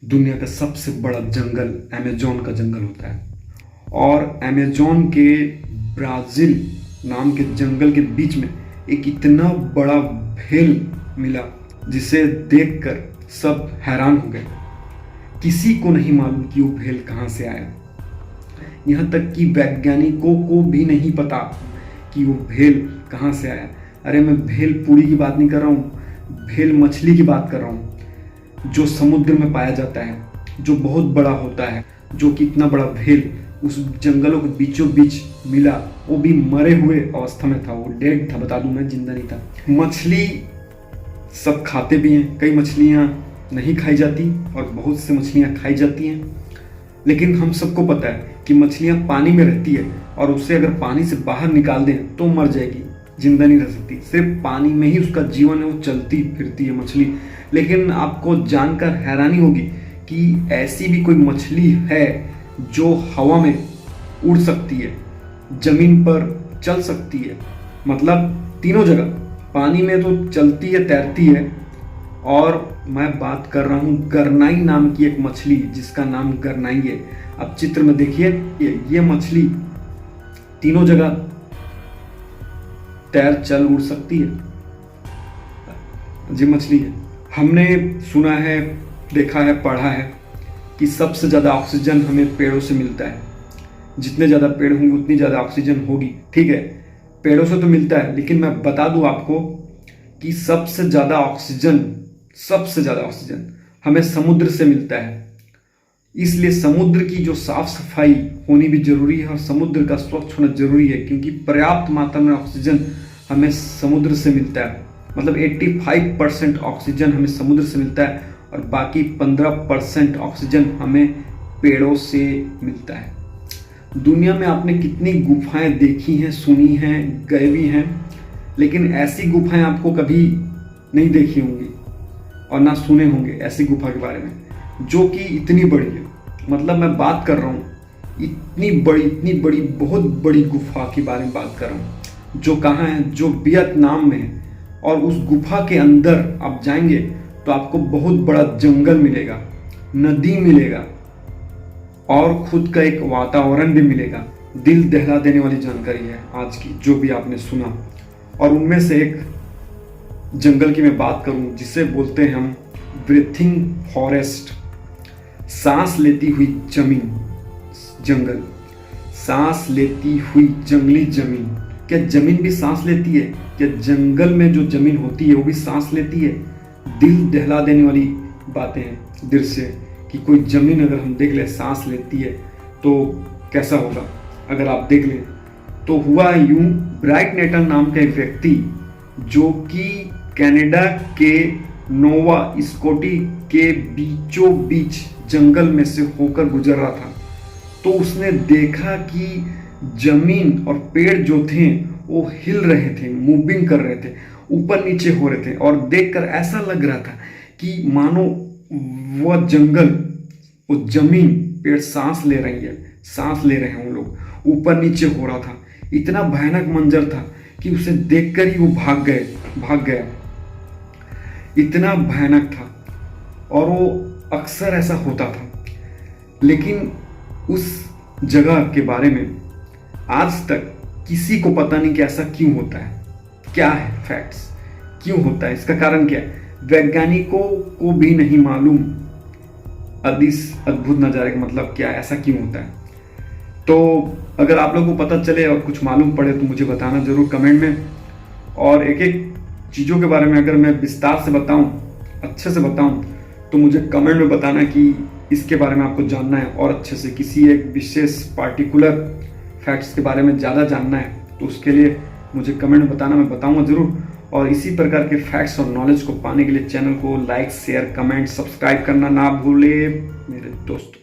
दुनिया का सबसे बड़ा जंगल अमेजोन का जंगल होता है। और अमेजोन के ब्राज़ील नाम के जंगल के बीच में एक इतना बड़ा भेल मिला जिसे देखकर सब हैरान हो गए। किसी को नहीं मालूम कि वो भेल कहाँ से आया। यहाँ तक कि वैज्ञानिकों को भी नहीं पता कि वो भेल कहाँ से आया। अरे मैं भेल पूरी की बात नहीं कर रहा हूँ, भेल मछली की बात कर रहा हूँ, जो समुद्र में पाया जाता है, जो बहुत बड़ा होता है। जो कि इतना बड़ा भेल उस जंगलों के बीचों बीच मिला, वो भी मरे हुए अवस्था में था, वो डेड था, बता दूं मैं, जिंदा नहीं था। मछली सब खाते भी हैं, कई मछलियाँ नहीं खाई जाती और बहुत सी मछलियाँ खाई जाती हैं। लेकिन हम सबको पता है कि मछलियाँ पानी में रहती है और उसे अगर पानी से बाहर निकाल दें तो मर जाएगी, जिंदा नहीं रह सकती। सिर्फ पानी में ही उसका जीवन है, वो चलती फिरती है मछली। लेकिन आपको जानकर हैरानी होगी कि ऐसी भी कोई मछली है जो हवा में उड़ सकती है, जमीन पर चल सकती है, मतलब तीनों जगह। पानी में तो चलती है, तैरती है। और मैं बात कर रहा हूँ गरनाई नाम की एक मछली, जिसका नाम गरनाई है। अब चित्र में देखिए, ये मछली तीनों जगह तैर चल उड़ सकती है, जी मछली है। हमने सुना है, देखा है, पढ़ा है कि सबसे ज़्यादा ऑक्सीजन हमें पेड़ों से मिलता है। जितने ज़्यादा पेड़ होंगे उतनी ज़्यादा ऑक्सीजन होगी, ठीक है। पेड़ों से तो मिलता है, लेकिन मैं बता दूं आपको कि सबसे ज़्यादा ऑक्सीजन हमें समुद्र से मिलता है। इसलिए समुद्र की जो साफ सफाई होनी भी जरूरी है और समुद्र का स्वच्छ होना जरूरी है, क्योंकि पर्याप्त मात्रा में ऑक्सीजन हमें समुद्र से मिलता है। मतलब 85% ऑक्सीजन हमें समुद्र से मिलता है और बाकी 15% ऑक्सीजन हमें पेड़ों से मिलता है। दुनिया में आपने कितनी गुफाएं देखी हैं, सुनी हैं, गए भी हैं, लेकिन ऐसी गुफाएं आपको कभी नहीं देखी होंगी और ना सुने होंगे ऐसी गुफा के बारे में, जो कि इतनी बड़ी है। मतलब मैं बात कर रहा हूँ इतनी बड़ी बहुत बड़ी गुफा के बारे में बात कर रहा हूँ, जो कहाँ है, जो वियतनाम में है। और उस गुफा के अंदर आप जाएंगे तो आपको बहुत बड़ा जंगल मिलेगा, नदी मिलेगा और खुद का एक वातावरण भी मिलेगा। दिल दहला देने वाली जानकारी है आज की, जो भी आपने सुना। और उनमें से एक जंगल की मैं बात करूं जिसे बोलते हैं हम ब्रीथिंग फॉरेस्ट, सांस लेती हुई जमीन, जंगल, सांस लेती हुई जंगली जमीन। क्या जमीन भी सांस लेती है? क्या जंगल में जो जमीन होती है वो भी सांस लेती है? दिल दहला देने वाली बातें हैं, दृश्य, कि कोई जमीन अगर हम देख ले सांस लेती है तो कैसा होगा अगर आप देख लें। तो हुआ यूं, ब्राइट नेटल नाम का एक व्यक्ति, जो कि कनाडा के नोवा स्कोटी के बीचों बीच जंगल में से होकर गुजर रहा था, तो उसने देखा कि जमीन और पेड़ जो थे वो हिल रहे थे, मूविंग कर रहे थे, ऊपर नीचे हो रहे थे। और देखकर ऐसा लग रहा था कि मानो वह जंगल, वो जमीन, पेड़ सांस ले रही है, सांस ले रहे हैं वो लोग, ऊपर नीचे हो रहा था। इतना भयानक मंजर था कि उसे देखकर ही वो भाग गया। इतना भयानक था और वो अक्सर ऐसा होता था। लेकिन उस जगह के बारे में आज तक किसी को पता नहीं कि ऐसा क्यों होता है, क्या है फैक्ट्स, क्यों होता है, इसका कारण क्या है, वैज्ञानिकों को भी नहीं मालूम। इस अद्भुत नज़ारे का मतलब क्या है, ऐसा क्यों होता है। तो अगर आप लोगों को पता चले और कुछ मालूम पड़े तो मुझे बताना जरूर कमेंट में। और एक एक चीज़ों के बारे में अगर मैं विस्तार से बताऊं, अच्छे से बताऊं, तो मुझे कमेंट में बताना कि इसके बारे में आपको जानना है और अच्छे से किसी एक विशेष पार्टिकुलर फैक्ट्स के बारे में ज़्यादा जानना है, तो उसके लिए मुझे कमेंट में बताना, मैं बताऊंगा ज़रूर। और इसी प्रकार के फैक्ट्स और नॉलेज को पाने के लिए चैनल को लाइक, शेयर, कमेंट, सब्सक्राइब करना ना भूले मेरे दोस्तों।